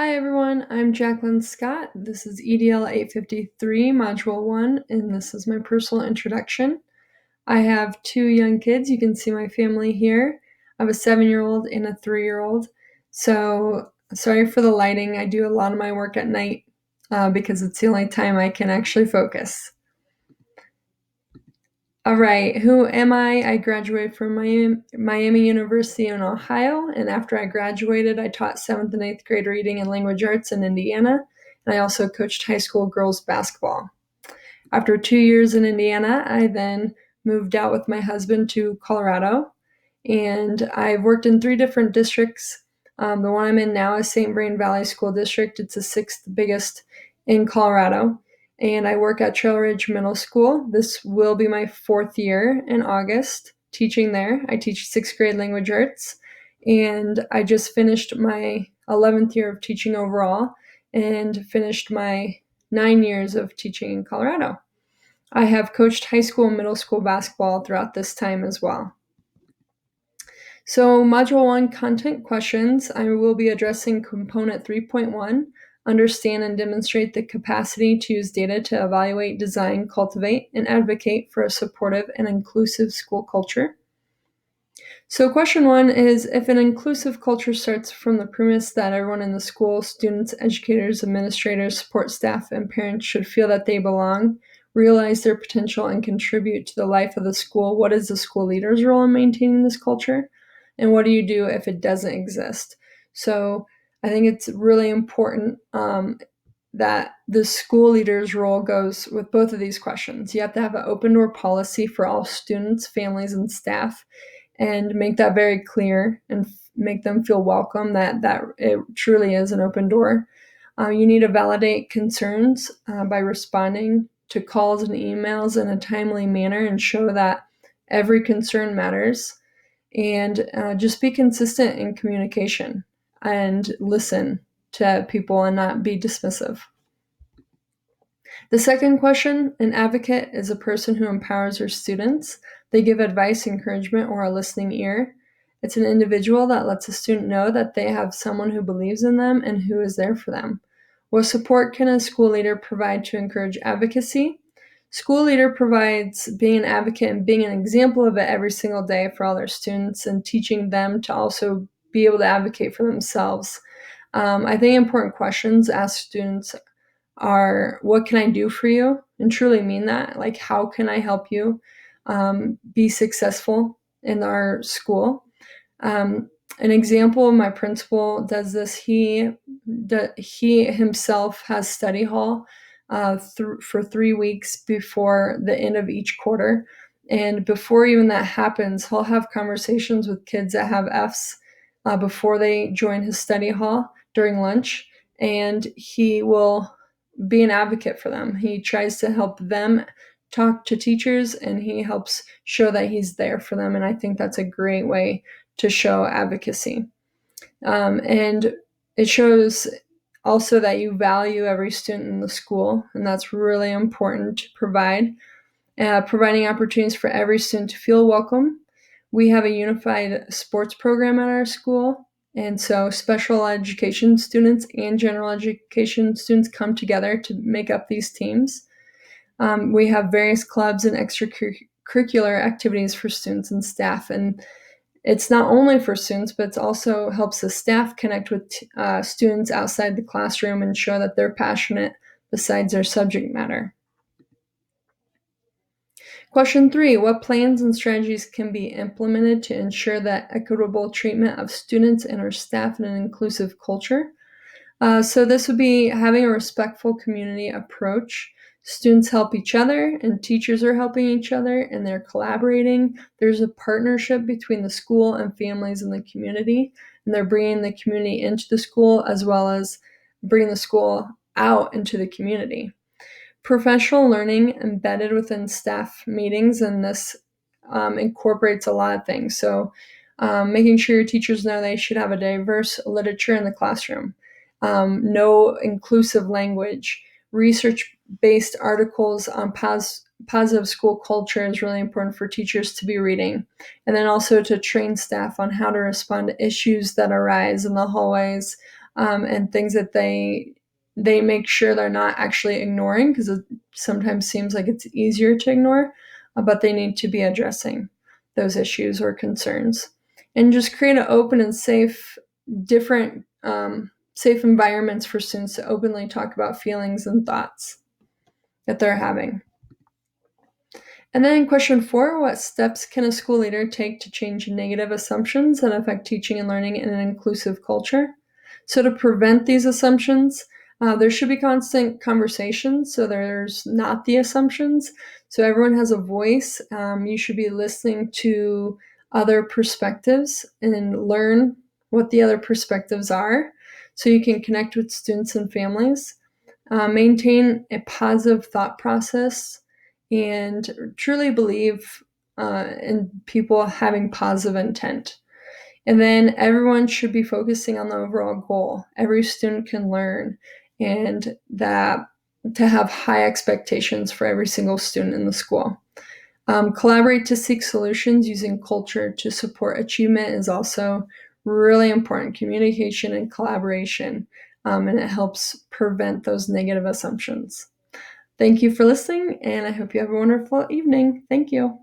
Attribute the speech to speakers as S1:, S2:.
S1: Hi everyone, I'm Jacqueline Scott. This is EDL 853, Module 1, and this is my personal introduction. I have two young kids. You can see my family here. I have a 7-year-old and a 3-year-old. So sorry for the lighting. I do a lot of my work at night because it's the only time I can actually focus. All right, who am I? I graduated from Miami University in Ohio, and after I graduated, I taught 7th and 8th grade reading and language arts in Indiana, and I also coached high school girls basketball. After 2 years in Indiana, I then moved out with my husband to Colorado, and I've worked in 3 different districts. The one I'm in now is St. Vrain Valley School District. It's the 6th biggest in Colorado, and I work at Trail Ridge Middle School. This will be my 4th year in August teaching there. I teach 6th grade language arts, and I just finished my 11th year of teaching overall and finished my 9 years of teaching in Colorado. I have coached high school and middle school basketball throughout this time as well. So Module 1 content questions, I will be addressing Component 3.1, understand and demonstrate the capacity to use data to evaluate, design, cultivate, and advocate for a supportive and inclusive school culture. So question 1 is, if an inclusive culture starts from the premise that everyone in the school, students, educators, administrators, support staff, and parents should feel that they belong, realize their potential, and contribute to the life of the school, what is the school leader's role in maintaining this culture? And what do you do if it doesn't exist? So I think it's really important that the school leader's role goes with both of these questions. You have to have an open door policy for all students, families, and staff, and make that very clear and make them feel welcome that it truly is an open door. You need to validate concerns by responding to calls and emails in a timely manner and show that every concern matters. And just be consistent in communication and listen to people and not be dismissive. The second question, an advocate is a person who empowers their students. They give advice, encouragement, or a listening ear. It's an individual that lets a student know that they have someone who believes in them and who is there for them. What support can a school leader provide to encourage advocacy? School leader provides being an advocate and being an example of it every single day for all their students and teaching them to also be able to advocate for themselves. I think important questions asked students are, what can I do for you? And truly mean that. Like, how can I help you be successful in our school? An example, my principal does this. He himself has study hall for 3 weeks before the end of each quarter. And before even that happens, he'll have conversations with kids that have Fs before they join his study hall during lunch. And he will be an advocate for them. He tries to help them talk to teachers, and he helps show that he's there for them. And I think that's a great way to show advocacy. And it shows also that you value every student in the school, and that's really important to provide. Providing opportunities for every student to feel welcome. We have a unified sports program at our school, and so special education students and general education students come together to make up these teams. We have various clubs and extracurricular activities for students and staff, and it's not only for students, but it also helps the staff connect with students outside the classroom and show that they're passionate besides their subject matter. Question 3, what plans and strategies can be implemented to ensure that equitable treatment of students and our staff in an inclusive culture? So this would be having a respectful community approach. Students help each other and teachers are helping each other and they're collaborating. There's a partnership between the school and families in the community, and they're bringing the community into the school as well as bringing the school out into the community. Professional learning embedded within staff meetings, and this incorporates a lot of things. So making sure your teachers know they should have a diverse literature in the classroom, no inclusive language, research-based articles on positive school culture is really important for teachers to be reading, and then also to train staff on how to respond to issues that arise in the hallways, and things that they make sure they're not actually ignoring, because it sometimes seems like it's easier to ignore, but they need to be addressing those issues or concerns. And just create an open and safe, different, safe environments for students to openly talk about feelings and thoughts that they're having. And then question 4, what steps can a school leader take to change negative assumptions that affect teaching and learning in an inclusive culture? So to prevent these assumptions, there should be constant conversation, so there's not the assumptions. So everyone has a voice. You should be listening to other perspectives and learn what the other perspectives are, so you can connect with students and families. Maintain a positive thought process and truly believe in people having positive intent. And then everyone should be focusing on the overall goal. Every student can learn, and that to have high expectations for every single student in the school. Collaborate to seek solutions using culture to support achievement is also really important. Communication and collaboration, and it helps prevent those negative assumptions. Thank you for listening, and I hope you have a wonderful evening. Thank you.